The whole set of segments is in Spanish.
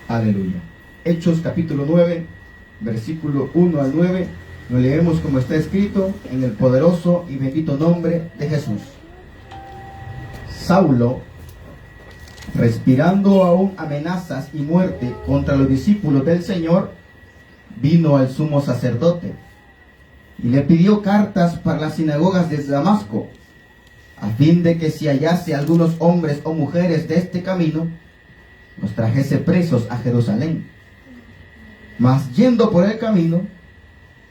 Aleluya. Hechos capítulo 9, versículo 1 al 9. Lo leemos como está escrito en el poderoso y bendito nombre de Jesús. Saulo, respirando aún amenazas y muerte contra los discípulos del Señor, vino al sumo sacerdote y le pidió cartas para las sinagogas de Damasco, a fin de que si hallase algunos hombres o mujeres de este camino, los trajese presos a Jerusalén. Mas yendo por el camino,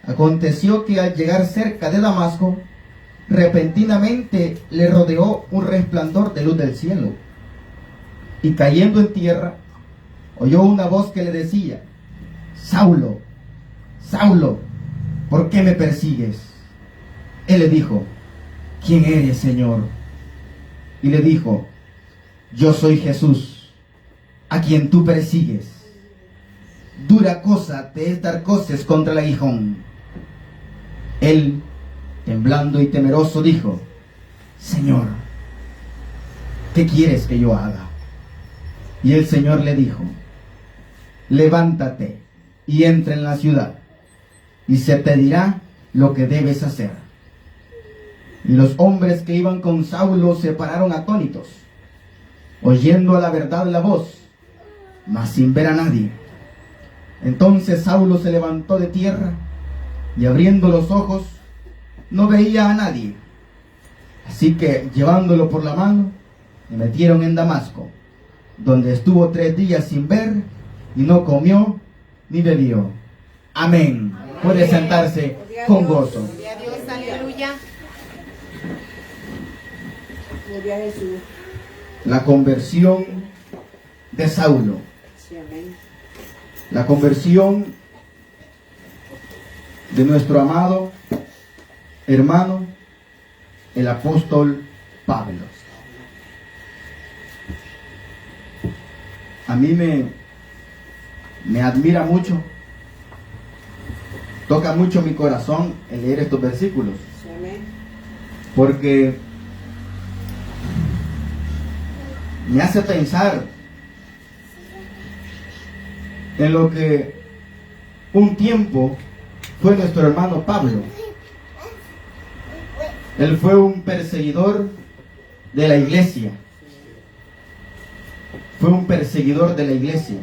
aconteció que al llegar cerca de Damasco, repentinamente le rodeó un resplandor de luz del cielo, y cayendo en tierra, oyó una voz que le decía: Saulo, Saulo, ¿por qué me persigues? Él le dijo: ¿Quién eres, Señor? Y le dijo: Yo soy Jesús, a quien tú persigues. Dura cosa te es dar coces contra el aguijón. Él, temblando y temeroso, dijo: Señor, ¿qué quieres que yo haga? Y el Señor le dijo: Levántate y entra en la ciudad, y se te dirá lo que debes hacer. Y los hombres que iban con Saulo se pararon atónitos, oyendo a la verdad la voz, mas sin ver a nadie. Entonces Saulo se levantó de tierra, y abriendo los ojos, no veía a nadie. Así que, llevándolo por la mano, le metieron en Damasco, donde estuvo 3 días sin ver, y no comió ni bebió. Amén. Puede sentarse con gozo. Gloria a Dios, aleluya. Gloria a Jesús. La conversión de Saulo. Sí, amén. La conversión de nuestro amado hermano, el apóstol Pablo. A mí me admira mucho, toca mucho mi corazón el leer estos versículos, Sí, amén. porque me hace pensar en lo que un tiempo fue nuestro hermano Pablo. Él fue un perseguidor de la iglesia. Fue un perseguidor de la iglesia.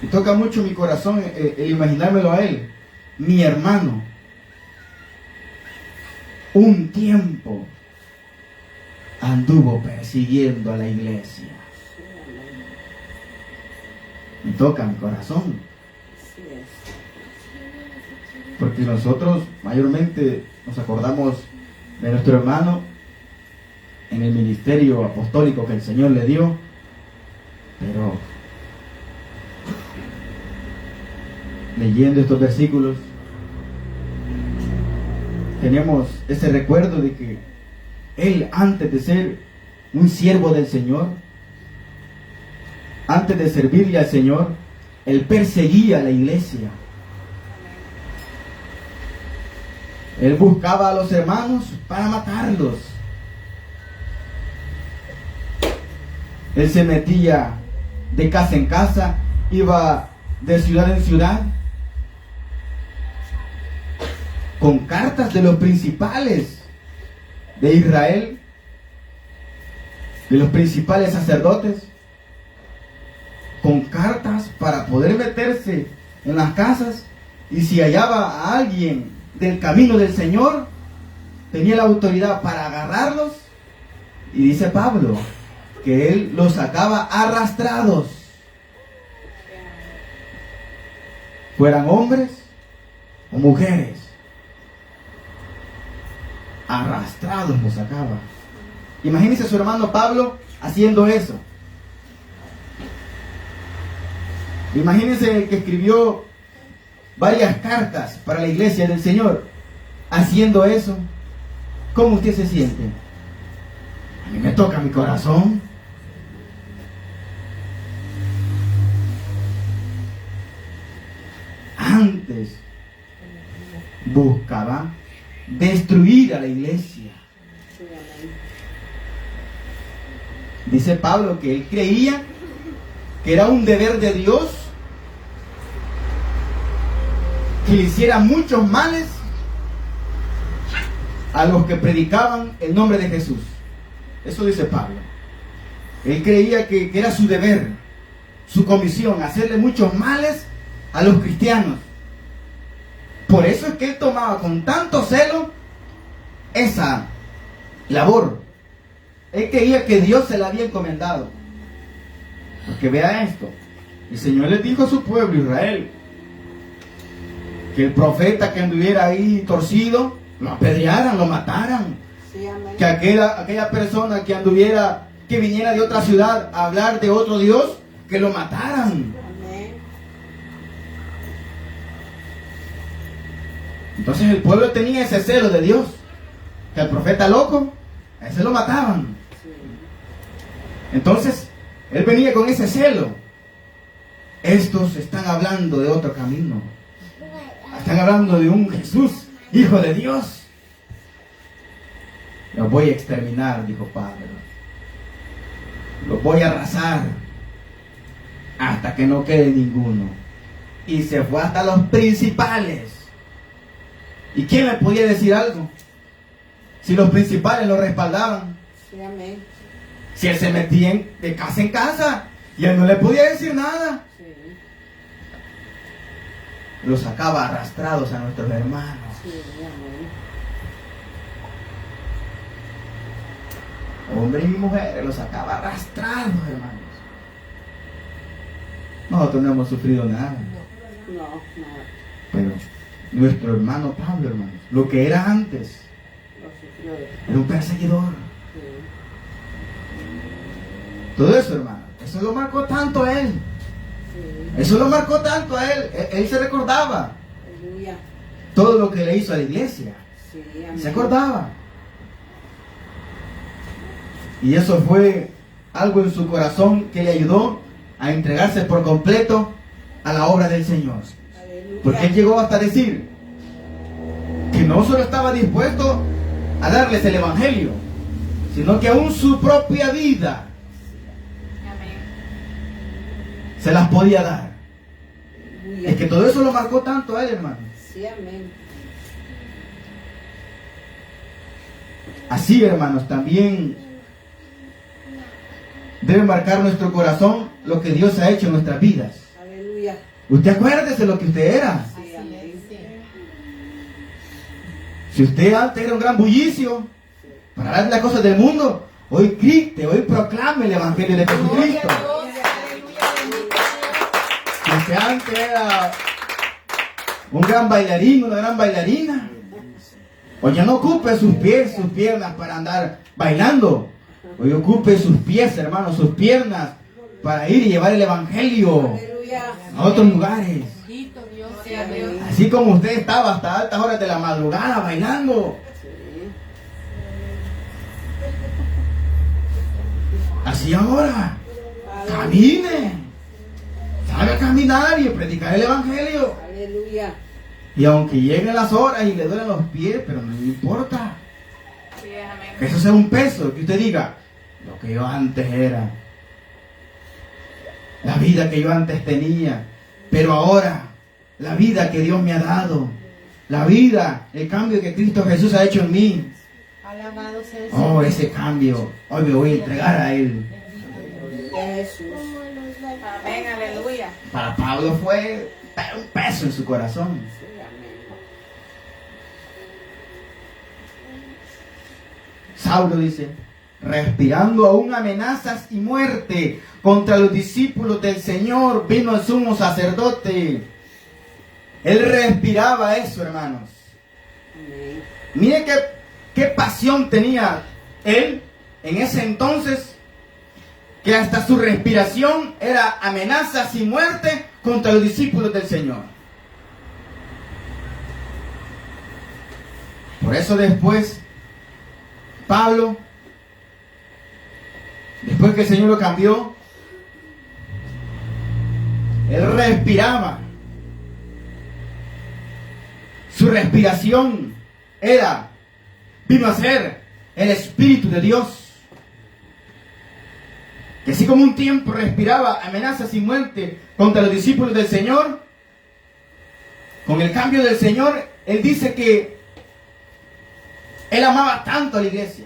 Y toca mucho mi corazón el imaginármelo a él, mi hermano. Un tiempo anduvo persiguiendo a la iglesia. Me toca mi corazón. Así es. Porque nosotros mayormente nos acordamos de nuestro hermano en el ministerio apostólico que el Señor le dio, pero leyendo estos versículos teníamos ese recuerdo de que él, antes de ser un siervo del Señor, antes de servirle al Señor, él perseguía a la iglesia. Él buscaba a los hermanos para matarlos. Él se metía de casa en casa, iba de ciudad en ciudad, con cartas de los principales de Israel, de los principales sacerdotes, con cartas para poder meterse en las casas, y si hallaba a alguien del camino del Señor, tenía la autoridad para agarrarlos. Y dice Pablo que él los sacaba arrastrados, fueran hombres o mujeres, arrastrados los sacaba. Imagínense a su hermano Pablo haciendo eso. Imagínense el que escribió varias cartas para la iglesia del Señor haciendo eso. ¿Cómo usted se siente? A mí me toca mi corazón. Antes buscaba destruir a la iglesia. Sí, amén. Dice Pablo que él creía que era un deber de Dios que le hiciera muchos males a los que predicaban el nombre de Jesús. Eso dice Pablo. Él creía que era su deber, su comisión, hacerle muchos males a los cristianos. Por eso es que él tomaba con tanto celo esa labor. Él creía que Dios se la había encomendado. Porque vea esto. El Señor le dijo a su pueblo Israel que el profeta que anduviera ahí torcido, lo apedrearan, lo mataran. Sí, amén. Que aquella persona que anduviera, que viniera de otra ciudad a hablar de otro Dios, que lo mataran. Amén. Entonces el pueblo tenía ese celo de Dios, que al profeta loco, a ese lo mataban. Sí. Entonces, él venía con ese celo. Estos están hablando de otro camino. Están hablando de un Jesús, Hijo de Dios. Los voy a exterminar, dijo Pablo. Los voy a arrasar hasta que no quede ninguno. Y se fue hasta los principales. ¿Y quién le podía decir algo? Si los principales lo respaldaban. Sí, amén. Si él se metía de casa en casa y él no le podía decir nada. Sí. Los sacaba arrastrados a nuestros hermanos. Sí, amén. Hombres y mujeres los sacaba arrastrados, hermanos. Nosotros no hemos sufrido nada. No, nada. Pero nuestro hermano Pablo, hermanos, lo que era antes, Lo sufrió de. era un perseguidor. Sí. Todo eso, hermano, eso lo marcó tanto a él. Sí. Eso lo marcó tanto a él. Él se recordaba Aleluya. todo lo que le hizo a la iglesia. Sí, amén. Se acordaba. Y eso fue algo en su corazón que le ayudó a entregarse por completo a la obra del Señor. Aleluya. Porque él llegó hasta decir que no solo estaba dispuesto a darles el evangelio, sino que aún su propia vida se las podía dar. Aleluya. Es que todo eso lo marcó tanto a él, hermano. Sí, amén. Así, hermanos, también debe marcar nuestro corazón lo que Dios ha hecho en nuestras vidas. Aleluya. Usted acuérdese de lo que usted era. Sí, amén. Si usted antes era un gran bullicio para hablar de las cosas del mundo, hoy grite, hoy proclame el evangelio de Jesucristo. Si usted antes era un gran bailarín, una gran bailarina, hoy ya no ocupe sus pies, sus piernas para andar bailando. Hoy ocupe sus pies, hermanos, sus piernas para ir y llevar el evangelio Aleluya. a otros lugares. Sí, amén. Así como usted estaba hasta altas horas de la madrugada bailando. Sí. Así ahora. Camine. Salga a caminar y a predicar el evangelio. Aleluya. Y aunque lleguen las horas y le duelen los pies, pero no le importa. Que eso sea un peso, que usted diga, lo que yo antes era, la vida que yo antes tenía, pero ahora, la vida que Dios me ha dado, la vida, el cambio que Cristo Jesús ha hecho en mí. Alabado sea el Oh, ese cambio, hoy me voy a entregar a Él. Gloria a Jesús. Amén, aleluya. Para Pablo fue un peso en su corazón. Sí, amén. Saulo dice, respirando aún amenazas y muerte contra los discípulos del Señor, vino el sumo sacerdote. Él respiraba eso, hermanos. Amén. Miren qué pasión tenía él en ese entonces, que hasta su respiración era amenazas y muerte contra los discípulos del Señor. Por eso después, Pablo, después que el Señor lo cambió, él respiraba. Su respiración vino a ser el Espíritu de Dios. que así como un tiempo respiraba amenazas y muerte contra los discípulos del Señor, con el cambio del Señor, Él dice que Él amaba tanto a la iglesia.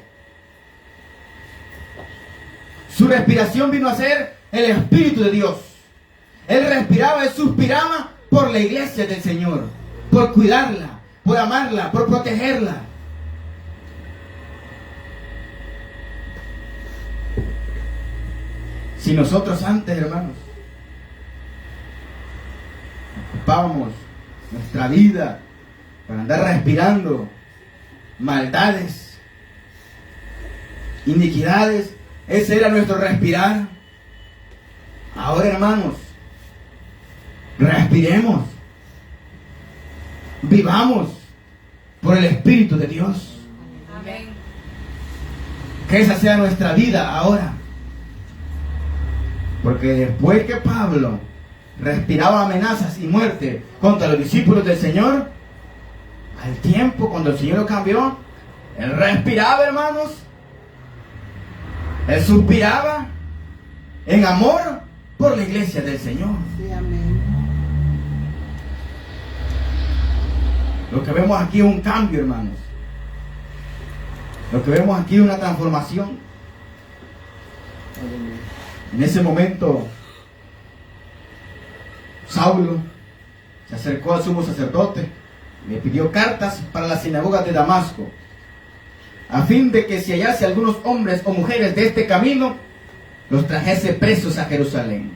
Su respiración vino a ser el Espíritu de Dios. Él respiraba y suspiraba por la iglesia del Señor, por cuidarla, por amarla, por protegerla. Si nosotros antes, hermanos, ocupábamos nuestra vida para andar respirando maldades, iniquidades, ese era nuestro respirar. Ahora, hermanos, respiremos, vivamos por el Espíritu de Dios. Amén. Que esa sea nuestra vida ahora. Porque después que Pablo respiraba amenazas y muerte contra los discípulos del Señor, al tiempo, cuando el Señor lo cambió, Él respiraba, hermanos. Él suspiraba en amor por la iglesia del Señor. Sí, amén. Lo que vemos aquí es un cambio, hermanos. Lo que vemos aquí es una transformación. En ese momento, Saulo se acercó al sumo sacerdote, le pidió cartas para las sinagogas de Damasco, a fin de que si hallase algunos hombres o mujeres de este camino, los trajese presos a Jerusalén.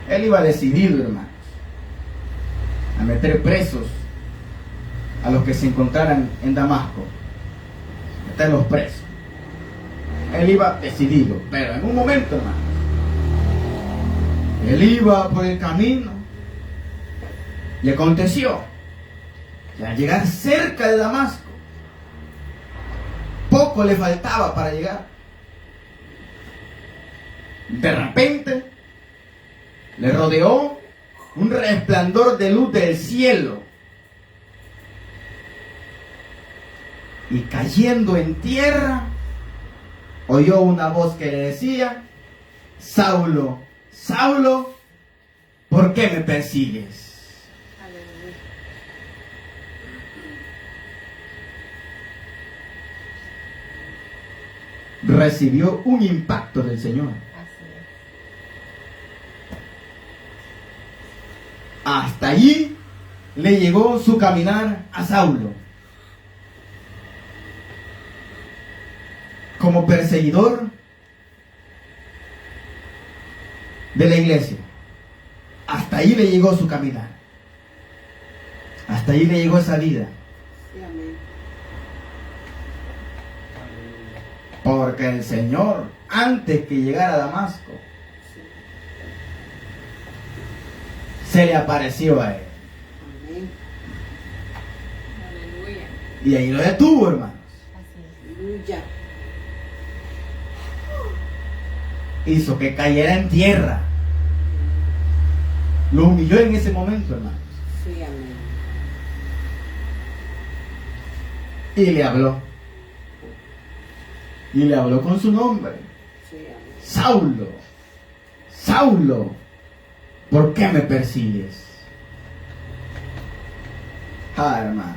Él iba decidido, hermanos, a meter presos a los que se encontraran en Damasco, meterlos presos. Él iba decidido, pero en un momento, hermano, él iba por el camino y aconteció que al llegar cerca de Damasco, poco le faltaba para llegar. De repente le rodeó un resplandor de luz del cielo, y cayendo en tierra oyó una voz que le decía: Saulo, Saulo, ¿por qué me persigues? Aleluya. Recibió un impacto del Señor. Así es. Hasta allí le llegó su caminar a Saulo. Como perseguidor de la iglesia. Hasta ahí le llegó su caminar. Hasta ahí le llegó esa vida. Sí, amén. Porque el Señor, antes que llegara a Damasco, se le apareció a él. Amén. Aleluya. Y ahí lo detuvo, hermanos. Así es. Aleluya. Hizo que cayera en tierra. Lo humilló en ese momento, hermanos. Sí, amén. Y le habló. Y le habló con su nombre. Sí, amén. Saulo, Saulo, ¿por qué me persigues? Ah, hermano.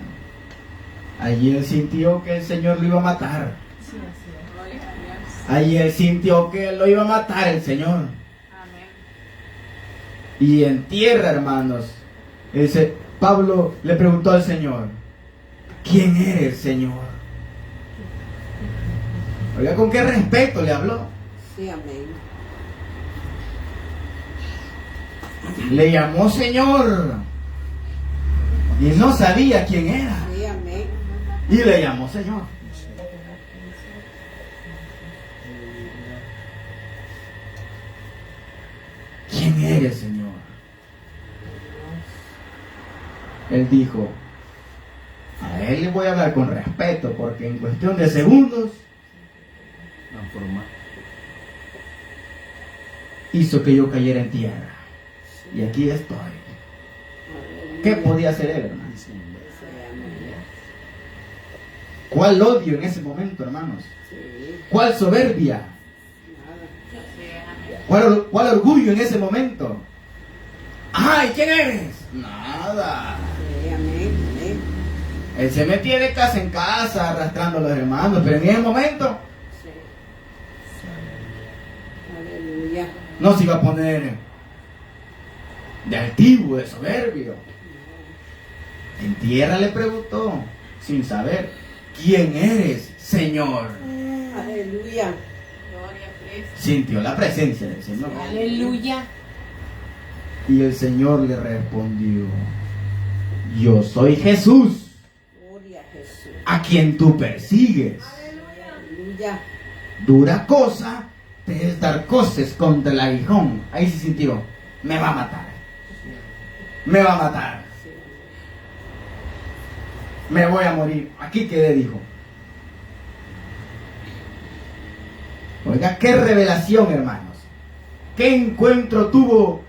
Allí él sintió que el Señor lo iba a matar. Sí, así es. Gloria a Dios. Allí él sintió que lo iba a matar el Señor. Amén. Y en tierra, hermanos, Pablo le preguntó al Señor: ¿quién eres, Señor? Oiga, ¿con qué respeto le habló? Sí, amén. Le llamó Señor. Y él no sabía quién era. Sí, amén. Y le llamó Señor. ¿Quién eres, Señor? Él dijo: a él le voy a hablar con respeto, porque en cuestión de segundos hizo que yo cayera en tierra. Y aquí estoy. ¿Qué podía hacer él, hermano? Sí, amén. ¿Cuál odio en ese momento, hermanos? Sí. ¿Cuál soberbia? Nada. Así es. Amén. ¿Cuál orgullo en ese momento? ¡Ay! ¿Quién eres? Nada. Sí, amén. Amén. Él se metía de casa en casa arrastrando a los hermanos, pero en ese momento Sí. Aleluya. no se iba a poner de altivo, de soberbio. En tierra le preguntó, sin saber, ¿quién eres, Señor? Aleluya. Gloria a Cristo. Sintió la presencia del Señor. Aleluya. Y el Señor le respondió, yo soy Jesús, Gloria a Jesús. a quien tú persigues. Aleluya. Dura cosa te es dar coces contra el aguijón. Ahí se sintió, me va a matar. Me va a matar. Sí. Me voy a morir. Aquí quedé, dijo. Oiga, qué revelación, hermanos. Qué encuentro tuvo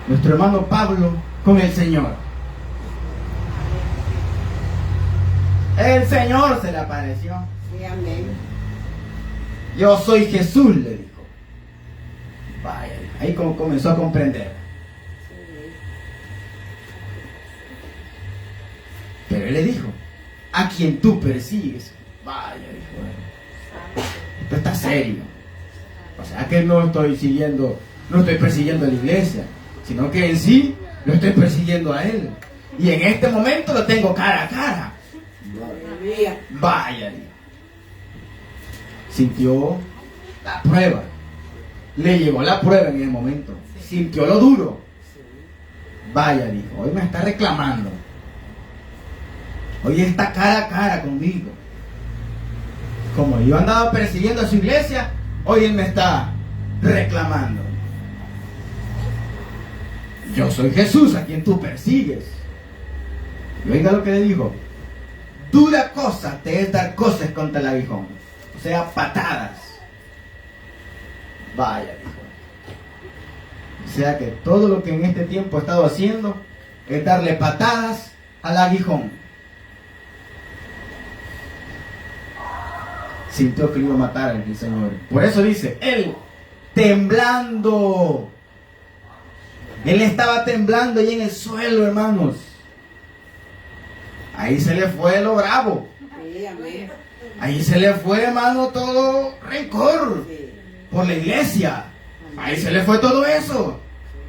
nuestro hermano Pablo con el Señor. El Señor se le apareció. Sí, amén. Yo soy Jesús, le dijo. Vaya, ahí comenzó a comprender. Sí. Pero él le dijo, a quien tú persigues. Vaya, dijo, esto está serio. O sea que no estoy persiguiendo a la iglesia, sino que en sí lo estoy persiguiendo a él. Y en este momento lo tengo cara a cara. Aleluya. Vaya, dijo. Sintió la prueba. Le llegó la prueba en ese momento. Sintió lo duro. Vaya, dijo, hoy me está reclamando. Hoy está cara a cara conmigo. Como yo andaba persiguiendo a su iglesia, hoy él me está reclamando. Yo soy Jesús a quien tú persigues. Y oiga lo que le dijo. Dura cosa te es dar coces contra el aguijón. O sea, patadas. Vaya, dijo. O sea que todo lo que en este tiempo he estado haciendo es darle patadas al aguijón. Sintió que lo iba a matar el Señor. Por eso dice, él temblando. Él estaba temblando ahí en el suelo, hermanos. Ahí se le fue lo bravo. Sí, amén. Ahí se le fue, hermano, todo rencor Sí. por la iglesia. Ahí se le fue todo eso.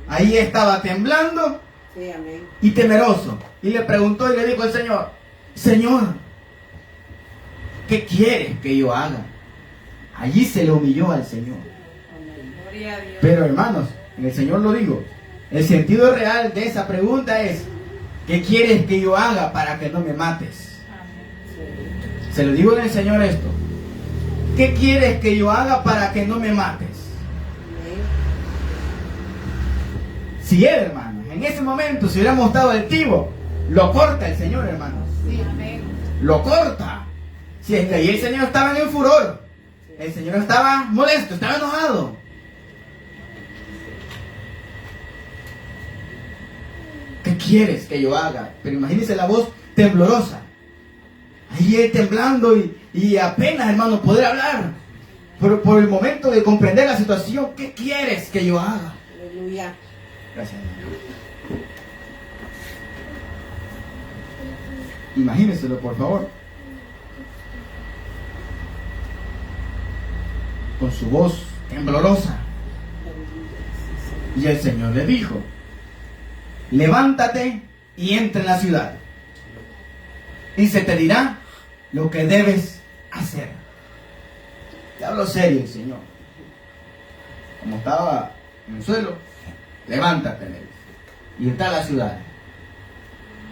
Ahí estaba temblando Sí, amén. y temeroso. Y le preguntó y le dijo al Señor, Señor, ¿qué quieres que yo haga? Allí se le humilló al Señor. Amén. Gloria a Dios. Pero hermanos, el Señor lo dijo. El sentido real de esa pregunta es, ¿qué quieres que yo haga para que no me mates? Amén. Sí. Se lo digo en el Señor esto. ¿Qué quieres que yo haga para que no me mates? Amén. Si él, hermano, en ese momento si hubiéramos estado altivo, lo corta el Señor, hermanos. Sí, amén. Lo corta. Si es que ahí el Señor estaba en el furor. El Señor estaba molesto, estaba enojado. ¿Qué quieres que yo haga? Pero imagínense la voz temblorosa. Ahí él temblando y apenas, hermano, poder hablar. Pero por el momento de comprender la situación, ¿qué quieres que yo haga? Aleluya. Gracias. Imagínenselo, por favor. Con su voz temblorosa. Y el Señor le dijo, levántate y entra en la ciudad. Y se te dirá lo que debes hacer. Te hablo serio el Señor. Como estaba en el suelo, levántate, le dijo, y entra a la ciudad.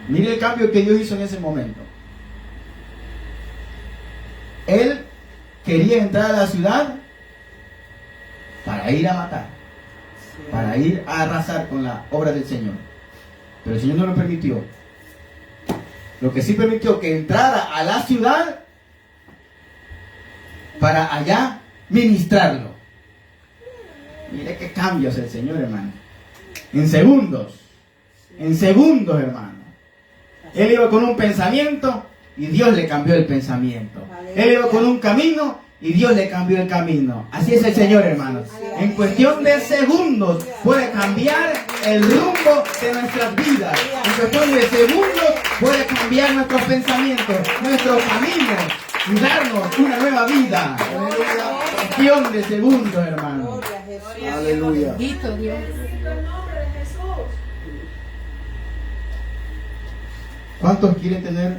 Mire el cambio que Dios hizo en ese momento. Él quería entrar a la ciudad para ir a matar, Sí. para ir a arrasar con la obra del Señor. Pero el Señor no lo permitió. Lo que sí permitió que entrara a la ciudad para allá ministrarlo. Mire qué cambios el Señor, hermano. En segundos, hermano. Él iba con un pensamiento y Dios le cambió el pensamiento. Él iba con un camino y Dios le cambió el camino. Así es el Señor, hermanos. En cuestión de segundos puede cambiar el rumbo de nuestras vidas. En cuestión de segundos puede cambiar nuestros pensamientos, nuestros caminos y darnos una nueva vida. En cuestión de segundos, hermanos. Gloria a Jesús. Aleluya. Bendito Dios. ¿Cuántos quieren tener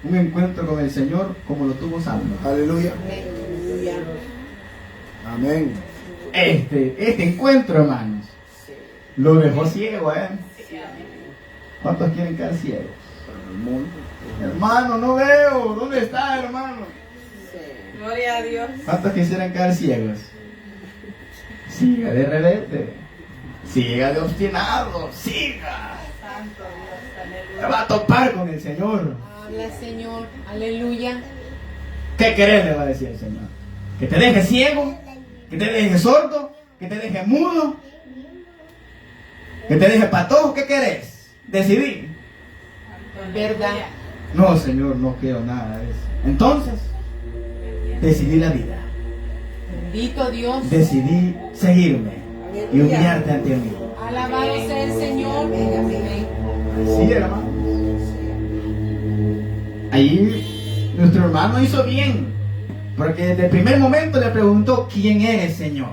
un encuentro con el Señor como lo tuvo Saulo? Aleluya. Aleluya. Amén. Este encuentro, hermanos, lo dejó ciego, ¿eh? ¿Cuántos quieren quedar ciegos? Hermano, no veo. ¿Dónde está, hermano? Gloria a Dios. ¿Cuántos quisieran quedar ciegos? Siga de rebelde. Siga de obstinado. Siga. Santo Dios, Se aleluya. va a topar con el Señor. Habla, Señor. Aleluya. ¿Qué querés? Le va a decir el Señor. Que te deje ciego, que te deje sordo, que te deje mudo, que te deje patojo. ¿Qué querés? Decidir. Verdad. No, Señor, no quiero nada de eso. Entonces, decidí la vida. Bendito Dios. Decidí seguirme y humillarte ante mí. Alabado sea el Señor. Amén. Sí, hermano. Ahí nuestro hermano hizo bien, porque desde el primer momento le preguntó: ¿quién eres, Señor?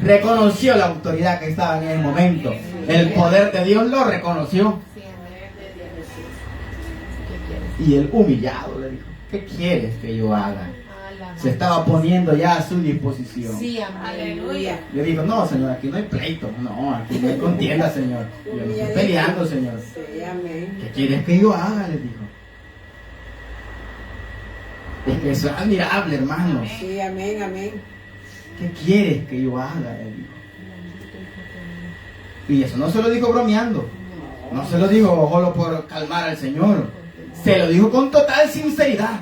Reconoció la autoridad que estaba en el momento. El poder de Dios lo reconoció. Sí, amén. Y él, humillado, le dijo: ¿qué quieres que yo haga? Se estaba poniendo ya a su disposición. Sí, amén. Aleluya. Le dijo: no, Señor, aquí no hay pleito. No, aquí no hay contienda, Señor. Yo no estoy peleando, Señor. Sí, amén. ¿Qué quieres que yo haga? Le dijo. Es que eso es admirable, hermano. Sí, amén, amén. ¿Qué quieres que yo haga? Le dijo. Y eso no se lo dijo bromeando. No se lo dijo solo por calmar al Señor. Se lo dijo con total sinceridad.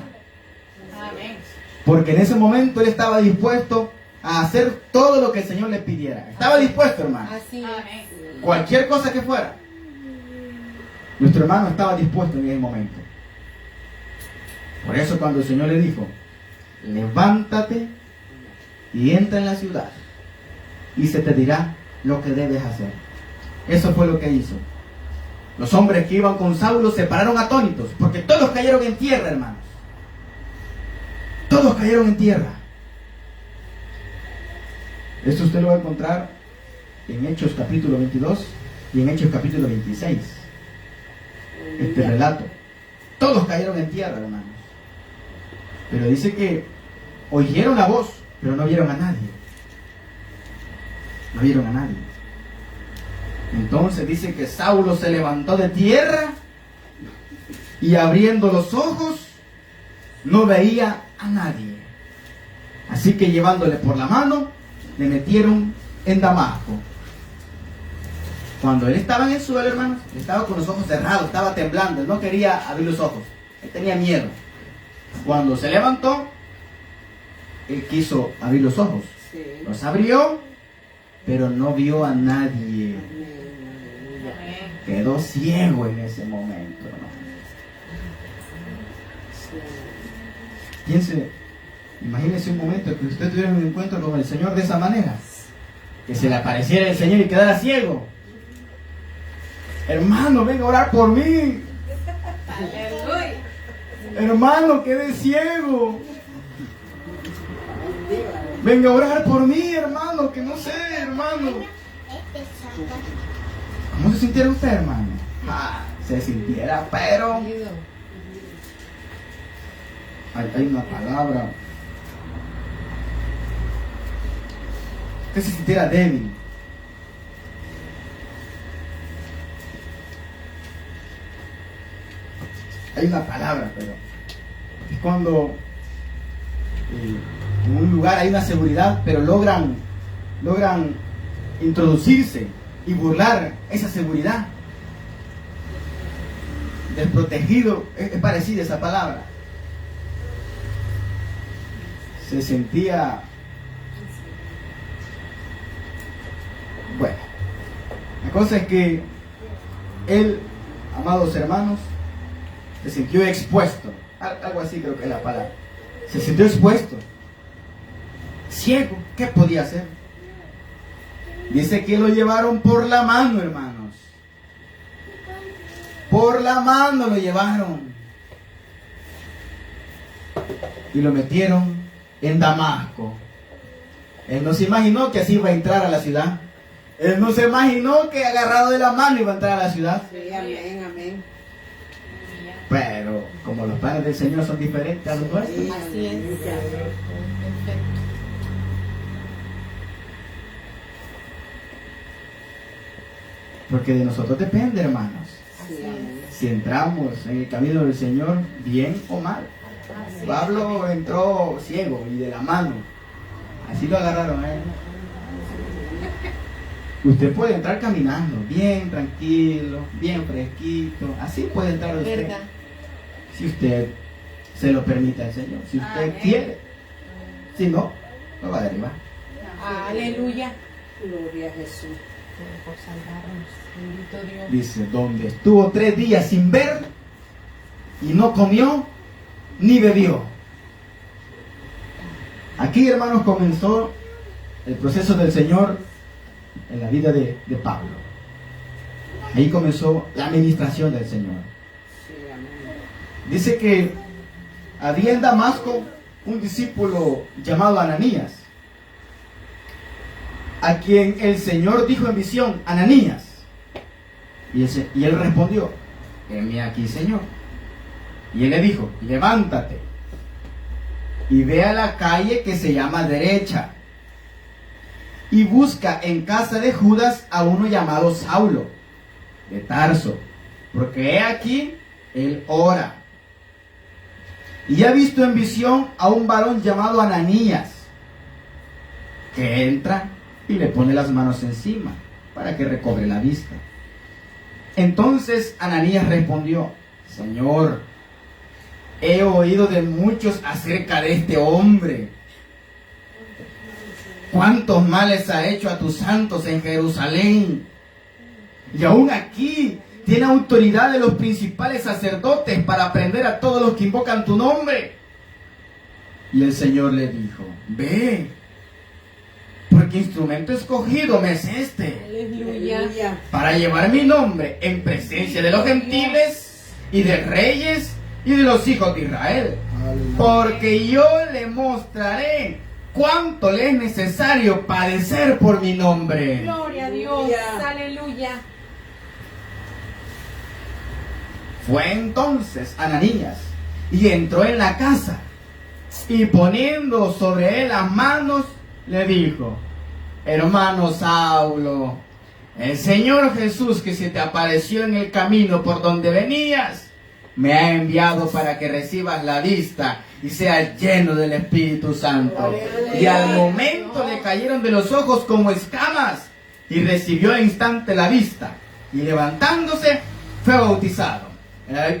Amén. Porque en ese momento él estaba dispuesto a hacer todo lo que el Señor le pidiera. Estaba dispuesto, hermano. Así es. Amén. Cualquier cosa que fuera. Nuestro hermano estaba dispuesto en ese momento. Por eso cuando el Señor le dijo: levántate y entra en la ciudad y se te dirá lo que debes hacer. Eso fue lo que hizo. Los hombres que iban con Saulo se pararon atónitos, porque todos cayeron en tierra, hermanos. Todos cayeron en tierra. Esto usted lo va a encontrar en Hechos capítulo 22 y en Hechos capítulo 26. Este relato. Todos cayeron en tierra, hermanos. Pero dice que oyeron la voz, pero no vieron a nadie. No vieron a nadie. Entonces dice que Saulo se levantó de tierra y abriendo los ojos no veía a nadie. Así que llevándole por la mano, le metieron en Damasco. Cuando él estaba en el suelo, hermanos, estaba con los ojos cerrados, estaba temblando, él no quería abrir los ojos, él tenía miedo. Cuando se levantó, él quiso abrir los ojos. Sí. Los abrió, pero no vio a nadie. Amén. Quedó ciego en ese momento, hermano. Piense, imagínese un momento que usted tuviera un encuentro con el Señor de esa manera. Que se le apareciera el Señor y quedara ciego. Hermano, venga a orar por mí. Aleluya. Hermano, quedé ciego. Venga a orar por mí, hermano, que no sé, hermano. ¿Cómo se sintiera usted, hermano? Se sintiera, pero hay una palabra. Usted se sintiera débil. Hay una palabra, pero es cuando en un lugar hay una seguridad, pero logran introducirse y burlar esa seguridad. Desprotegido, es parecida esa palabra. Se sentía, bueno, la cosa es que él, amados hermanos, se sintió expuesto. Algo así creo que es la palabra. Se sintió expuesto. Ciego, ¿qué podía hacer? Dice que lo llevaron por la mano, hermanos. Por la mano lo llevaron. Y lo metieron en Damasco. Él no se imaginó que así iba a entrar a la ciudad. Él no se imaginó que agarrado de la mano iba a entrar a la ciudad. Sí, amén, amén. Pero como los planes del Señor son diferentes a los nuestros. Sí, Así es. aleluya. Perfecto. Porque de nosotros depende, hermanos. Sí, amén. Si entramos en el camino del Señor, bien o mal. Pablo entró ciego y de la mano. Así lo agarraron a él. Usted puede entrar caminando, bien tranquilo, bien fresquito. Así puede entrar usted. ¿Verdad? Si usted se lo permite al Señor. Si usted Amén. quiere. Si no, lo va a derribar. Aleluya. Gloria a Jesús. Por salvarnos. Bendito Dios. Dice, donde estuvo 3 días sin ver y no comió ni bebió. Aquí, hermanos, comenzó el proceso del Señor en la vida de Pablo. Ahí comenzó la administración del Señor. Sí, amén. Dice que había en Damasco un discípulo llamado Ananías, a quien el Señor dijo en visión, Ananías. Y él respondió, heme aquí, Señor. Y él le dijo, levántate y ve a la calle que se llama Derecha y busca en casa de Judas a uno llamado Saulo de Tarso, porque he aquí, él ora. Y ha visto en visión a un varón llamado Ananías, que entra y le pone las manos encima para que recobre la vista. Entonces Ananías respondió, Señor, he oído de muchos acerca de este hombre. ¿Cuántos males ha hecho a tus santos en Jerusalén? Y aún aquí tiene autoridad de los principales sacerdotes para prender a todos los que invocan tu nombre. Y el Señor le dijo, ve, porque instrumento escogido me es este, Aleluya. para llevar mi nombre en presencia de los gentiles y de reyes y de los hijos de Israel. Aleluya. Porque yo le mostraré cuánto le es necesario padecer por mi nombre. Gloria a Dios. Aleluya. Aleluya. Fue entonces Ananías y entró en la casa y poniendo sobre él las manos le dijo, hermano Saulo, el Señor Jesús que se te apareció en el camino por donde venías me ha enviado para que recibas la vista y seas lleno del Espíritu Santo. Y al momento le cayeron de los ojos como escamas y recibió al instante la vista y levantándose fue bautizado.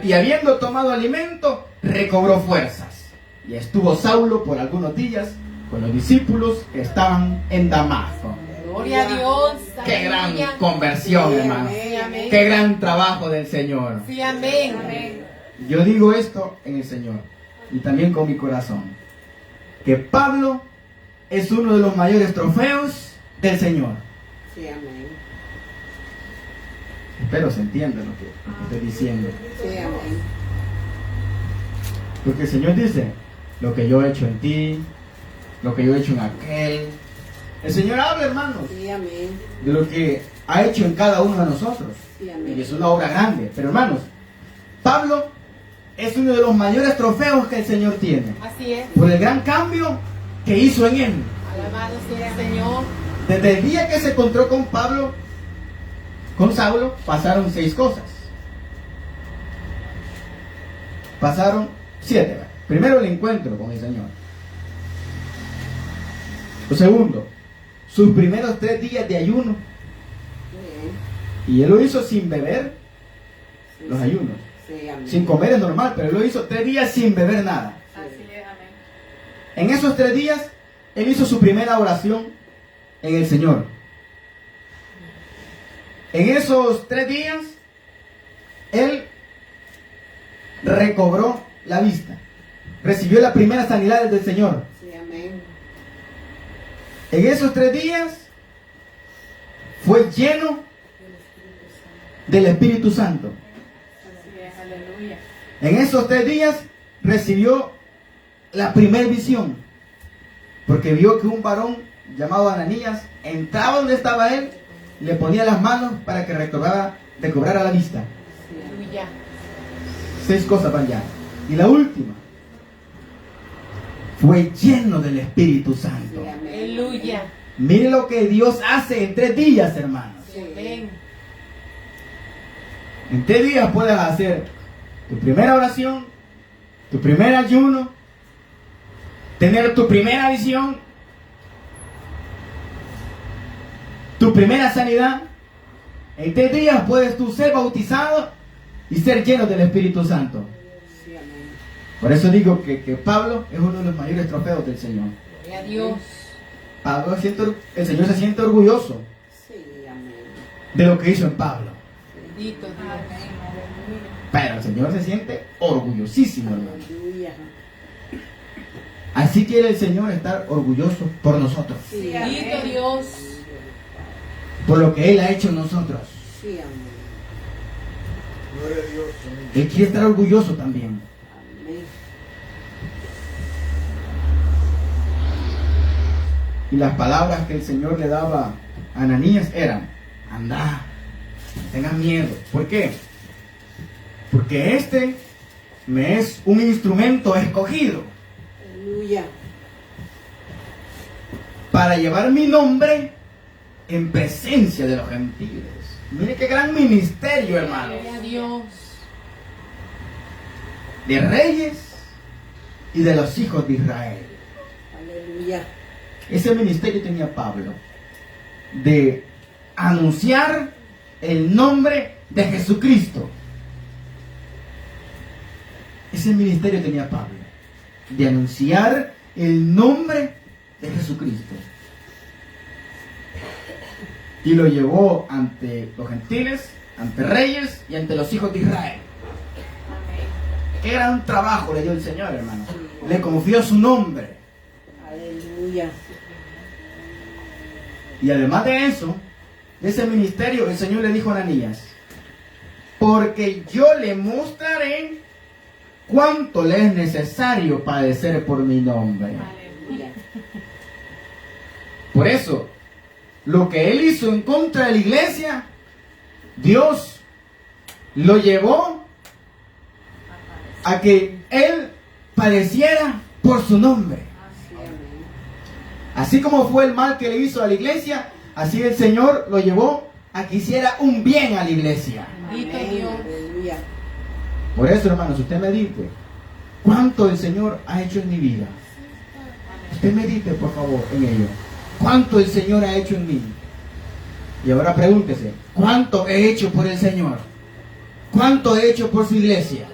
Y habiendo tomado alimento, recobró fuerzas. Y estuvo Saulo por algunos días con los discípulos que estaban en Damasco. Gloria a Dios. Qué gran Aleluya. conversión, Sí, hermano. amén, amén. Qué gran trabajo del Señor. Sí, amén. Amén. Yo digo esto en el Señor y también con mi corazón, que Pablo es uno de los mayores trofeos del Señor. Sí, amén. Espero se entienda lo que estoy diciendo. Sí, amén. Porque el Señor dice, lo que yo he hecho en ti, lo que yo he hecho en aquel. El Señor habla, hermanos, Sí, amén. de lo que ha hecho en cada uno de nosotros. Sí, Y amén. es una obra grande. Pero hermanos, Pablo es uno de los mayores trofeos que el Señor tiene. Así es. Por el gran cambio que hizo en él. Alabado sea el Señor. Desde el día que se encontró con Pablo, con Saulo, pasaron 6 cosas. Pasaron 7. ¿verdad? Primero, el encuentro con el Señor. Lo segundo, sus primeros 3 días de ayuno. Bien. Y él lo hizo sin beber Sí, los sí. ayunos. Sí, amén. Sin comer es normal, pero él lo hizo 3 días sin beber nada. Así es, amén. En esos 3 días, él hizo su primera oración en el Señor. En esos 3 días, él recobró la vista. Recibió la primera sanidad del Señor. Sí, amén. En esos 3 días fue lleno del Espíritu Santo. Así es, aleluya. En esos 3 días recibió la primera visión, porque vio que un varón llamado Ananías entraba donde estaba él, le ponía las manos para que recobrara la vista. Sí, amén. Aleluya. 6 cosas van ya. Y la última, fue lleno del Espíritu Santo. Sí, amén. Aleluya. Mire lo que Dios hace en 3 días, hermanos. Sí. Amén. En 3 días puedes hacer tu primera oración, tu primer ayuno, tener tu primera visión, tu primera sanidad. En 3 días puedes tú ser bautizado y ser lleno del Espíritu Santo. Sí, amén. Por eso digo que Pablo es uno de los mayores trofeos del Señor. Gloria a Dios. Pablo el Señor se siente orgulloso Sí, amén. de lo que hizo en Pablo. Bendito Dios. Pero el Señor se siente orgullosísimo, hermano. Aleluya. Así quiere el Señor estar orgulloso por nosotros, Sí, Bendito Dios. por lo que Él ha hecho en nosotros. Sí, amén. Gloria a Dios. Amén. Él quiere estar orgulloso también. Amén. Y las palabras que el Señor le daba a Ananías eran: anda, no tengas miedo. ¿Por qué? Porque este me es un instrumento escogido Aleluya. para llevar mi nombre en presencia de los gentiles. Mire qué gran ministerio, hermano. Gloria a Dios. De reyes y de los hijos de Israel. Aleluya. Ese ministerio tenía Pablo, de anunciar el nombre de Jesucristo. Ese ministerio tenía Pablo, de anunciar el nombre de Jesucristo. Y lo llevó ante los gentiles, ante reyes y ante los hijos de Israel. Amén. Qué gran trabajo le dio el Señor, hermano. Le confió su nombre. Aleluya. Y además de eso, de ese ministerio, el Señor le dijo a Ananías: porque yo le mostraré cuánto le es necesario padecer por mi nombre. Aleluya. Por eso, lo que él hizo en contra de la iglesia, Dios lo llevó a que él padeciera por su nombre. Sí, amén. Así como fue el mal que le hizo a la iglesia, así el Señor lo llevó a que hiciera un bien a la iglesia. Bendito Amén. Dios. Aleluya. Por eso, hermanos, usted medite cuánto el Señor ha hecho en mi vida. Usted medite, por favor, en ello. ¿Cuánto el Señor ha hecho en mí? Y ahora pregúntese: ¿cuánto he hecho por el Señor? ¿Cuánto he hecho por su iglesia?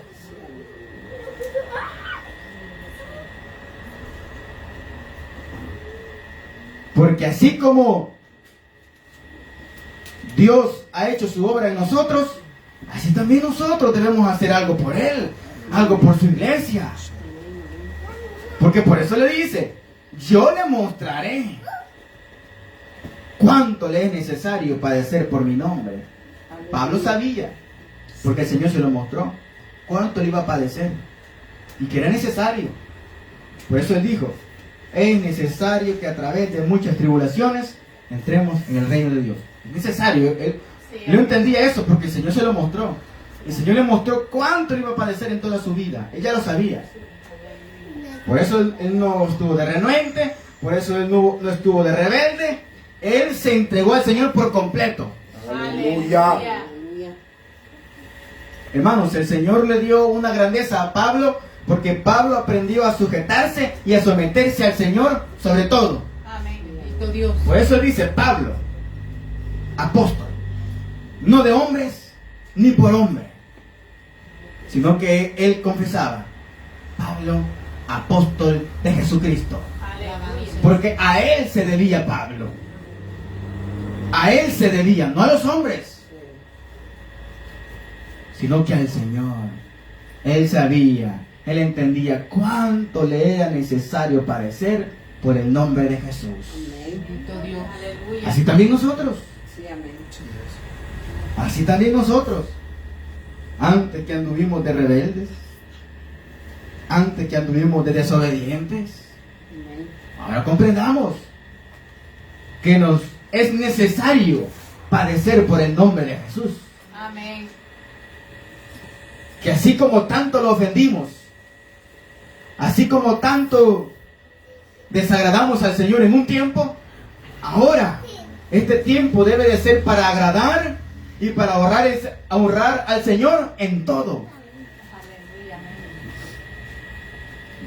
Porque así como Dios ha hecho su obra en nosotros, así también nosotros debemos hacer algo por Él, algo por su iglesia. Porque por eso le dice: yo le mostraré cuánto le es necesario padecer por mi nombre. Pablo sabía, porque el Señor se lo mostró, cuánto le iba a padecer y que era necesario. Por eso él dijo: es necesario que a través de muchas tribulaciones entremos en el reino de Dios. Es necesario. Él no entendía eso porque el Señor se lo mostró. El Señor le mostró cuánto le iba a padecer en toda su vida. Él ya lo sabía. Por eso él no estuvo de renuente, por eso él no estuvo de rebelde. Él se entregó al Señor por completo. Aleluya. Aleluya. Hermanos, el Señor le dio una grandeza a Pablo porque Pablo aprendió a sujetarse y a someterse al Señor sobre todo. Amén. Bendito Dios. Por eso dice Pablo, apóstol, no de hombres ni por hombre, sino que él confesaba: Pablo, apóstol de Jesucristo. Aleluya. Porque a él se debía Pablo. A él se debía, no a los hombres, sino que al Señor. Él sabía, él entendía cuánto le era necesario padecer por el nombre de Jesús. Amén. Bendito Dios. Aleluya. Así también nosotros. Sí, amén. Así también nosotros. Antes que anduvimos de rebeldes, antes que anduvimos de desobedientes, Amén. ahora comprendamos que nos es necesario padecer por el nombre de Jesús. Amén. Que así como tanto lo ofendimos, así como tanto desagradamos al Señor en un tiempo, ahora este tiempo debe de ser para agradar y para honrar al Señor en todo. Aleluya. Amén.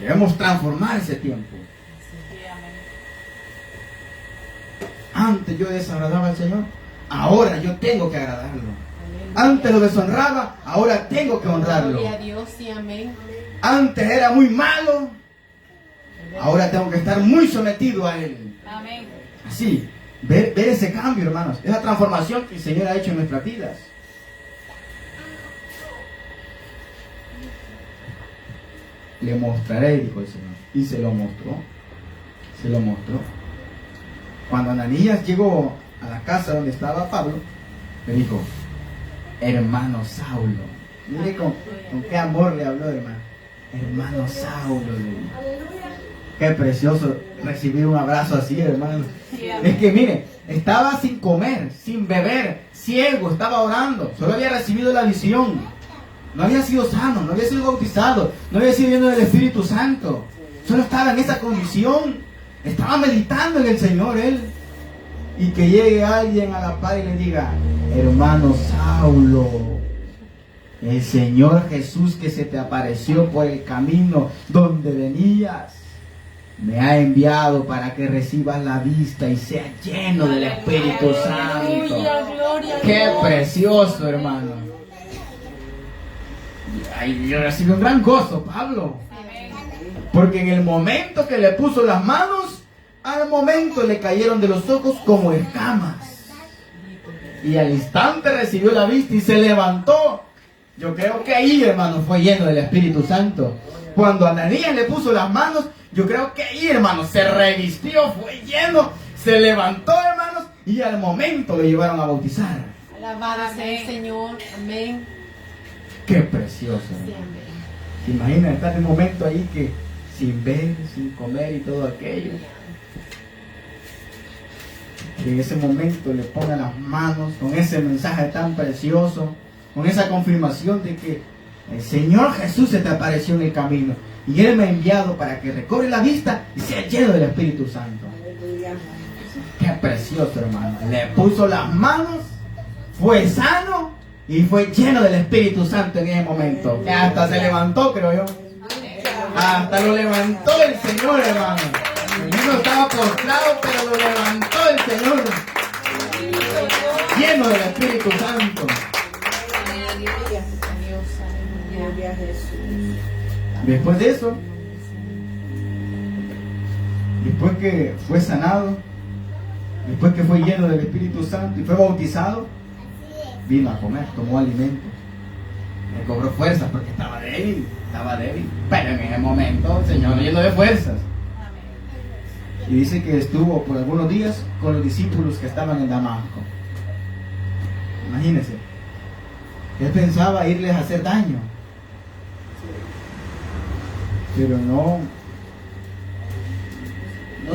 Debemos transformar ese tiempo. Sí, amén. Antes yo desagradaba al Señor, ahora yo tengo que agradarlo. Aleluya. Antes lo deshonraba, ahora tengo que honrarlo. Gloria a Dios, sí, amén. Antes era muy malo, ahora tengo que estar muy sometido a Él. Amén. Así, ver ese cambio, hermanos, esa transformación que el Señor ha hecho en nuestras vidas. Le mostraré, dijo el Señor. Y se lo mostró. Se lo mostró. Cuando Ananías llegó a la casa donde estaba Pablo, le dijo: hermano Saulo. Mire con qué amor le habló, hermano. Hermano Saulo, le dijo. Qué precioso recibir un abrazo así, hermano. Sí, amén. Es que mire, estaba sin comer, sin beber, ciego, estaba orando. Solo había recibido la visión. No había sido sano, no había sido bautizado, no había sido lleno del Espíritu Santo. Solo estaba en esa condición. Estaba meditando en el Señor él. Y que llegue alguien a la par y le diga: hermano Saulo, el Señor Jesús que se te apareció por el camino donde venías, me ha enviado para que recibas la vista y seas lleno del Espíritu Santo. Aleluya, gloria a Qué Dios. precioso, hermano. Ay, yo recibí un gran gozo, Pablo. Amén. Porque en el momento que le puso las manos, al momento le cayeron de los ojos como escamas. Y al instante recibió la vista y se levantó. Yo creo que ahí, hermano, fue lleno del Espíritu Santo. Cuando Ananías le puso las manos, yo creo que ahí, hermano, se revistió, fue lleno, se levantó, hermanos, y al momento lo llevaron a bautizar. Alabado sea el Señor. Amén. Qué precioso, Sí, hermano. amén. ¿Te imaginas estar en un momento ahí que sin ver, sin comer y todo aquello? Que en ese momento le pongan las manos con ese mensaje tan precioso, con esa confirmación de que el Señor Jesús se te apareció en el camino y Él me ha enviado para que recobre la vista y sea lleno del Espíritu Santo. Aleluya. Qué precioso, hermano. Le puso las manos, fue sano y fue lleno del Espíritu Santo en ese momento. Que hasta se levantó, creo yo. Hasta lo levantó el Señor, hermano. El niño estaba postrado, pero lo levantó el Señor. Lleno del Espíritu Santo. Aleluya. Dios, aleluya. Gloria a Jesús. Después de eso, después que fue sanado, después que fue lleno del Espíritu Santo y fue bautizado, vino a comer, tomó alimento. Le cobró fuerzas porque estaba débil. Pero en ese momento el Señor lleno de fuerzas. Y dice que estuvo por algunos días con los discípulos que estaban en Damasco. Imagínense. Él pensaba irles a hacer daño. Pero no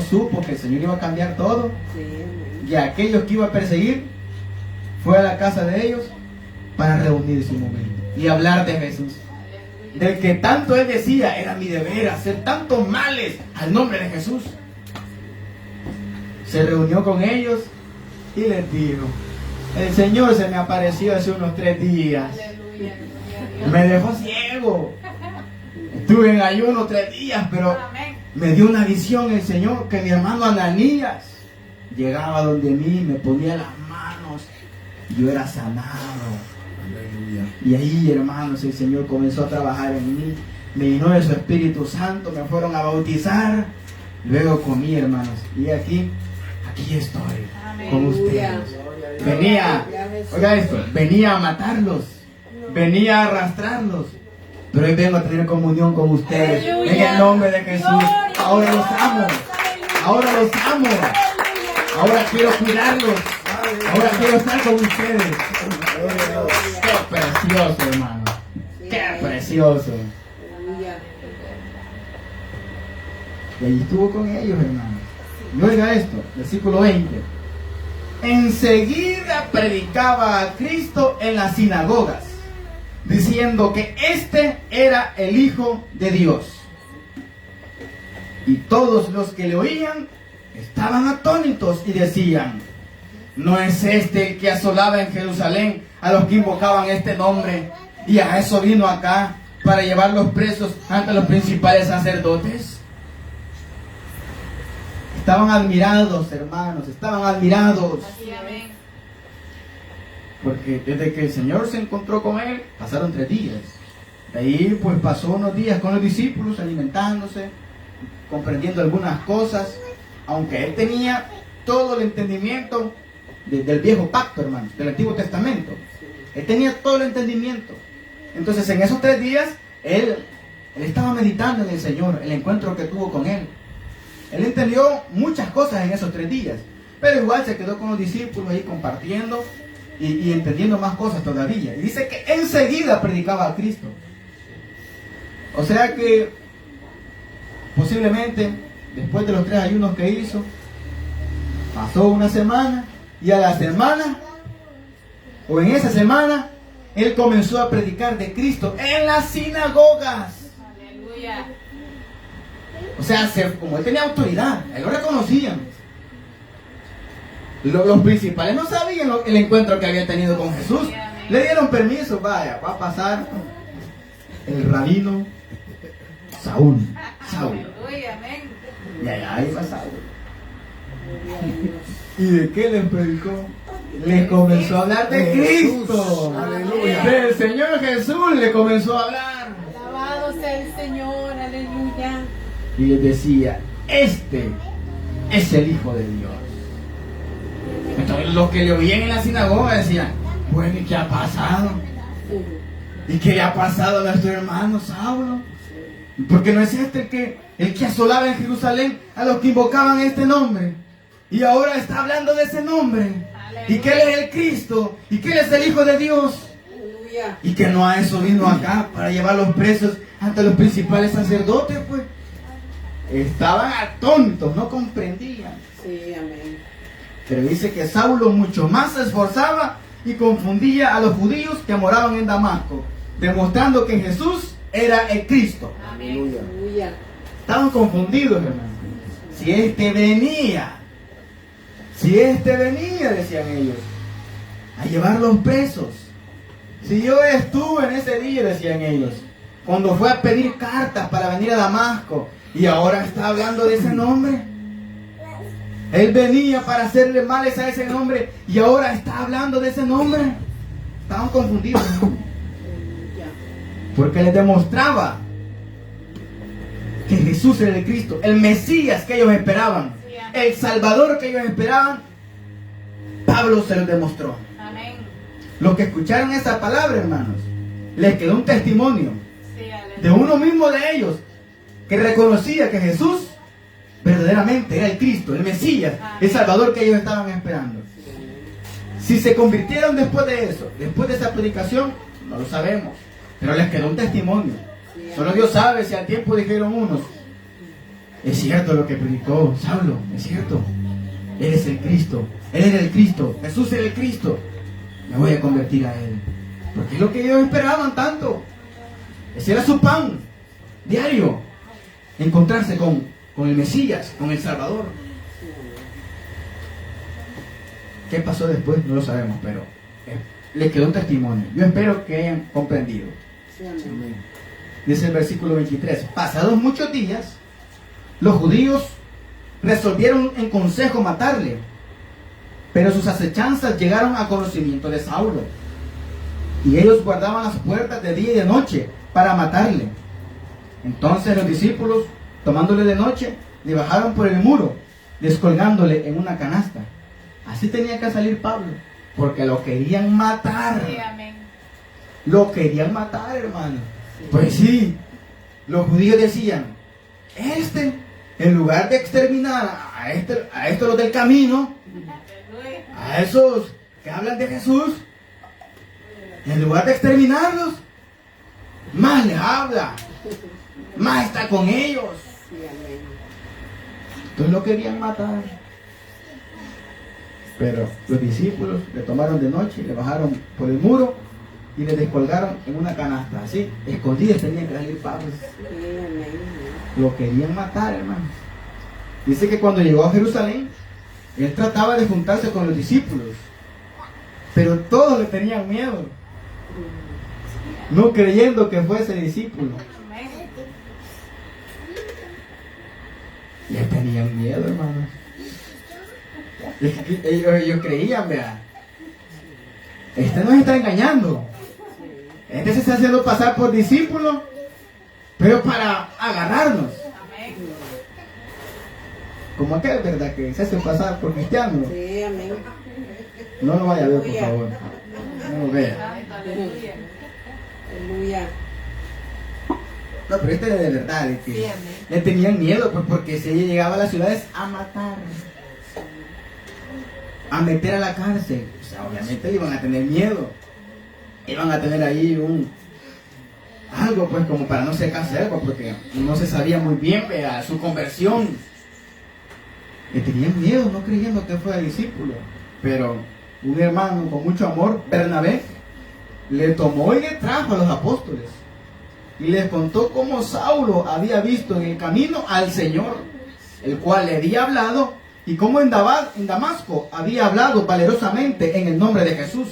supo que el Señor iba a cambiar todo. Sí, amén. Y aquellos que iba a perseguir, fue a la casa de ellos para reunirse un momento y hablar de Jesús. Del que tanto él decía, era mi deber hacer tantos males al nombre de Jesús. Se reunió con ellos y les dijo: el Señor se me apareció hace unos 3 días. Aleluya, gloria a Dios. Me dejó ciego. Estuve en ayuno 3 días, pero Amén. me dio una visión el Señor que mi hermano Ananías llegaba donde mí, me ponía las manos y yo era sanado. Aleluya. Y ahí, hermanos, el Señor comenzó a trabajar en mí, me llenó de su Espíritu Santo, me fueron a bautizar, luego comí, hermanos, y aquí estoy Amén. con ustedes. Venía, Gloria a Jesús. oiga esto, venía a matarlos, venía a arrastrarlos, Pero hoy vengo a tener comunión con ustedes. Aleluya. En el nombre de Jesús. Gloria a Ahora Dios. los amo. Aleluya. Ahora los amo. Ahora quiero cuidarlos. Ahora quiero estar con ustedes. Gloria a Dios. Qué precioso, hermano. Qué precioso. Aleluya. Y allí estuvo con ellos, hermano. Y oiga esto, versículo 20. Enseguida predicaba a Cristo en las sinagogas, diciendo que este era el Hijo de Dios. Y todos los que le oían estaban atónitos y decían: ¿no es este el que asolaba en Jerusalén a los que invocaban este nombre? Y a eso vino acá, para llevarlos presos ante los principales sacerdotes. Estaban admirados, hermanos, estaban admirados. Así, amén. Porque desde que el Señor se encontró con él, pasaron 3 días. De ahí pues pasó unos días con los discípulos, alimentándose, comprendiendo algunas cosas, aunque él tenía todo el entendimiento del viejo pacto, hermanos, del Antiguo Testamento. Él tenía todo el entendimiento. Entonces en esos 3 días, él estaba meditando en el Señor, el encuentro que tuvo con él. Él entendió muchas cosas en esos 3 días, pero igual se quedó con los discípulos ahí compartiendo y entendiendo más cosas todavía. Y dice que enseguida predicaba a Cristo. O sea que posiblemente después de los 3 ayunos que hizo, pasó una semana y a la semana, o en esa semana, él comenzó a predicar de Cristo en las sinagogas. Aleluya. O sea, como él tenía autoridad, él lo reconocían. Los principales no sabían el encuentro que había tenido con Jesús. Le dieron permiso, vaya, va a pasar el rabino Saúl. Aleluya, amén. Y allá iba Saúl. ¿Y de qué les predicó? Les comenzó a hablar de Cristo. Aleluya. Del Señor Jesús le comenzó a hablar. Alabado sea el Señor, aleluya. Y les decía: este es el Hijo de Dios. Entonces los que le oían en la sinagoga decían: bueno, ¿y qué ha pasado? ¿Y qué le ha pasado a nuestro hermano Saulo? Porque no es este el que asolaba en Jerusalén a los que invocaban este nombre. Y ahora está hablando de ese nombre. Y que Él es el Cristo. Y que Él es el Hijo de Dios. Aleluya. Y que no a eso vino acá, para llevar los presos ante los principales sacerdotes, pues. Estaban atónitos, no comprendían. Sí, amén. Pero dice que Saulo mucho más se esforzaba y confundía a los judíos que moraban en Damasco, demostrando que Jesús era el Cristo. Aleluya. Aleluya. Estaban confundidos, hermano. Si este venía, decían ellos, a llevarlos presos. Si yo estuve en ese día, decían ellos, cuando fue a pedir cartas para venir a Damasco, y ahora está hablando de ese nombre. Él venía para hacerle males a ese nombre y ahora está hablando de ese nombre. Estaban confundidos, ¿no? Aleluya. Porque les demostraba que Jesús era el Cristo, el Mesías que ellos esperaban, el Salvador que ellos esperaban. Pablo se lo demostró. Amén. Los que escucharon esa palabra, hermanos, les quedó un testimonio Sí, aleluya. de uno mismo de ellos que reconocía que Jesús verdaderamente era el Cristo, el Mesías, el Salvador que ellos estaban esperando. Si se convirtieron después de eso, después de esa predicación, no lo sabemos, pero les quedó un testimonio. Solo Dios sabe si al tiempo dijeron unos: es cierto lo que predicó Saulo, es cierto, Él es el Cristo, Él era el Cristo, Jesús era el Cristo, me voy a convertir a Él, porque es lo que ellos esperaban tanto. Ese era su pan diario, encontrarse con el Mesías, con el Salvador. ¿Qué pasó después? No lo sabemos, pero les quedó un testimonio. Yo espero que hayan comprendido. Sí, amén. Amén. Dice el versículo 23: pasados muchos días, los judíos resolvieron en consejo matarle, pero sus acechanzas llegaron a conocimiento de Saulo, y ellos guardaban las puertas de día y de noche para matarle. Entonces los discípulos, tomándole de noche, le bajaron por el muro, descolgándole en una canasta. Así tenía que salir Pablo, porque lo querían matar. Sí, amén. Lo querían matar, hermano. Pues sí, los judíos decían, en lugar de exterminar a estos los del camino, Aleluya. a esos que hablan de Jesús, en lugar de exterminarlos, más les habla, más está con ellos. Sí, amén. Entonces lo querían matar. Pero los discípulos le tomaron de noche, le bajaron por el muro y le descolgaron en una canasta. Así, escondidas tenían que salir Pablo. Sí, amén. Lo querían matar, hermano. Dice que cuando llegó a Jerusalén, él trataba de juntarse con los discípulos, pero todos le tenían miedo, no creyendo que fuese discípulo. Amén. Le tenían miedo, hermano. Ellos creían, vea, este nos está engañando. Este se está haciendo pasar por discípulo, pero para agarrarnos. Amén. Como aquel, ¿verdad? Que se hace pasar por cristiano. Sí, amén. No lo vaya a ver, por favor. No lo vea. Santo, aleluya. Aleluya. No, pero este de verdad, de que Sí, amén. le tenían miedo, pues porque si ella llegaba a las ciudades a matar, a meter a la cárcel, o sea, obviamente iban a tener miedo, iban a tener ahí algo, pues como para no ser caservo, porque no se sabía muy bien, vea, su conversión. Le tenían miedo, no creyendo que fuera discípulo, pero un hermano con mucho amor, Bernabé, le tomó y le trajo a los apóstoles y les contó cómo Saulo había visto en el camino al Señor, el cual le había hablado, y cómo en Damasco había hablado valerosamente en el nombre de Jesús.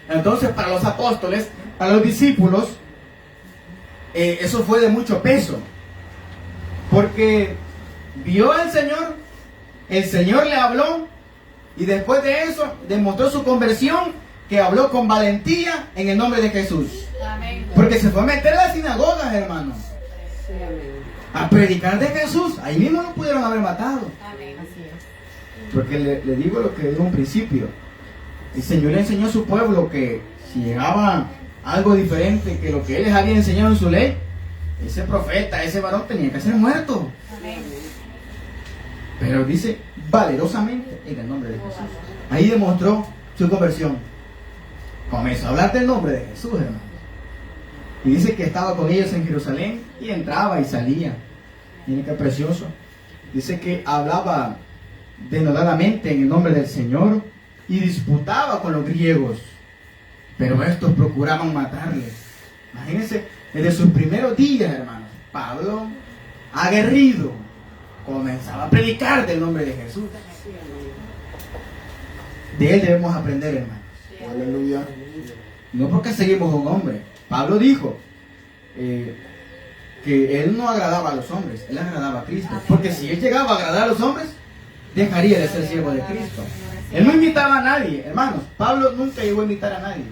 Entonces, para los apóstoles, para los discípulos, eso fue de mucho peso, porque vio al Señor, el Señor le habló, y después de eso demostró su conversión, que habló con valentía en el nombre de Jesús. Amén. Porque se fue a meter a las sinagogas, hermano, Sí, amén. a predicar de Jesús. Ahí mismo lo pudieron haber matado. Amén. Así es. Porque le digo lo que digo en un principio. El Señor le enseñó a su pueblo que si llegaba algo diferente que lo que Él les había enseñado en su ley, ese profeta, ese varón tenía que ser muerto. Amén. Pero dice valerosamente en el nombre de Jesús. Ahí demostró su conversión. Comenzó a hablar del nombre de Jesús, hermano. Y dice que estaba con ellos en Jerusalén y entraba y salía. Miren qué precioso. Dice que hablaba denodadamente en el nombre del Señor y disputaba con los griegos. Pero estos procuraban matarle. Imagínense, desde sus primeros días, hermanos, Pablo, aguerrido, comenzaba a predicar del nombre de Jesús. Sí, amén. De él debemos aprender, hermanos. Aleluya. No porque seguimos a un hombre. Pablo dijo que él no agradaba a los hombres, él agradaba a Cristo. Porque si él llegaba a agradar a los hombres, dejaría de ser siervo de Cristo. Él no imitaba a nadie, hermanos. Pablo nunca llegó a imitar a nadie.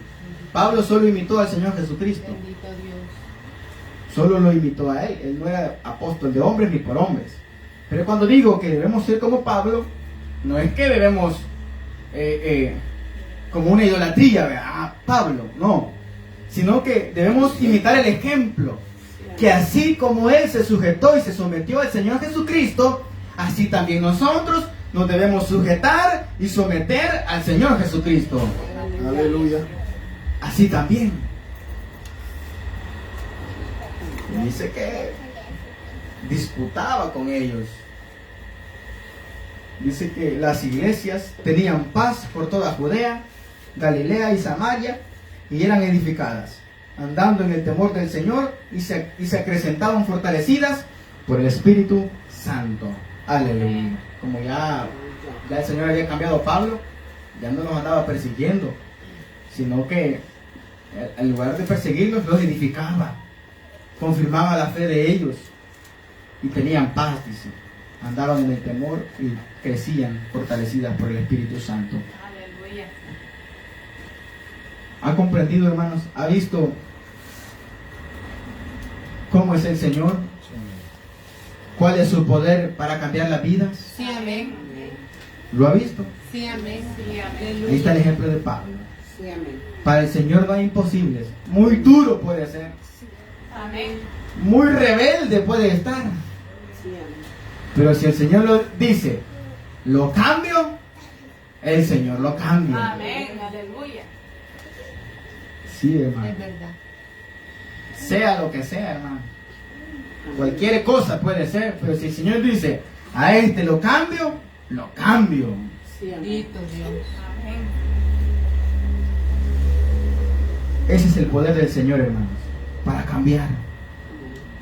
Pablo solo imitó al Señor Jesucristo. Bendito Dios. Solo lo imitó a él. Él no era apóstol de hombres ni por hombres. Pero cuando digo que debemos ser como Pablo, no es que debemos como una idolatría, ¿verdad? Pablo, no. Sino que debemos imitar el ejemplo. Que así como él se sujetó y se sometió al Señor Jesucristo, así también nosotros nos debemos sujetar y someter al Señor Jesucristo. Aleluya. Así también. Y dice que disputaba con ellos. Dice que las iglesias tenían paz por toda Judea, Galilea y Samaria, y eran edificadas, andando en el temor del Señor, y se acrecentaban fortalecidas por el Espíritu Santo. Aleluya. Como ya el Señor había cambiado a Pablo, ya no los andaba persiguiendo, sino que en lugar de perseguirlos, los edificaba, confirmaba la fe de ellos, y tenían paz, dice. Andaban en el temor y crecían fortalecidas por el Espíritu Santo. Aleluya. ¿Ha comprendido, hermanos? ¿Ha visto cómo es el Señor? ¿Cuál es su poder para cambiar las vidas? Sí, amén. ¿Lo ha visto? Sí, amén. Sí, amén. Ahí está el ejemplo de Pablo. Sí, amén. Para el Señor no hay imposibles. Muy duro puede ser, Amén. Muy rebelde puede estar. Sí, amén. Pero si el Señor lo dice, lo cambio, el Señor lo cambia. Amén. Aleluya. Sí, hermano. Es verdad. Sea lo que sea, hermano. Cualquier cosa puede ser, pero si el Señor dice, a este lo cambio, lo cambio. Sí, amén. Bendito Dios. Amén. Ese es el poder del Señor, hermanos, para cambiar,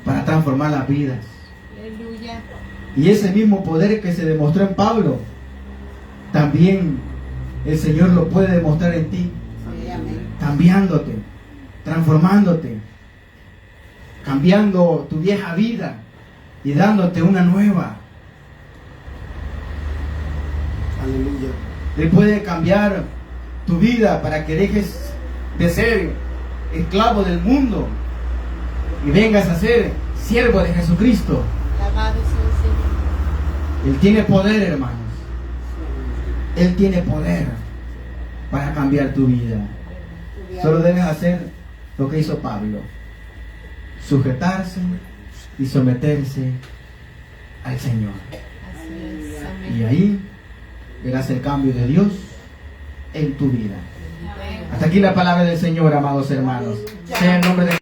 para transformar las vidas. Aleluya. Y ese mismo poder que se demostró en Pablo, también el Señor lo puede demostrar en ti, Sí, amén. cambiándote, transformándote, cambiando tu vieja vida y dándote una nueva. Aleluya. Él puede cambiar tu vida para que dejes de ser esclavo del mundo y vengas a ser siervo de Jesucristo. Alabado sea el Señor. Él tiene poder, hermanos. Él tiene poder para cambiar tu vida. Solo debes hacer lo que hizo Pablo: sujetarse y someterse al Señor. Así es. Amén. Y ahí verás el cambio de Dios en tu vida. Amén. Hasta aquí la palabra del Señor, amados hermanos. Sea el nombre de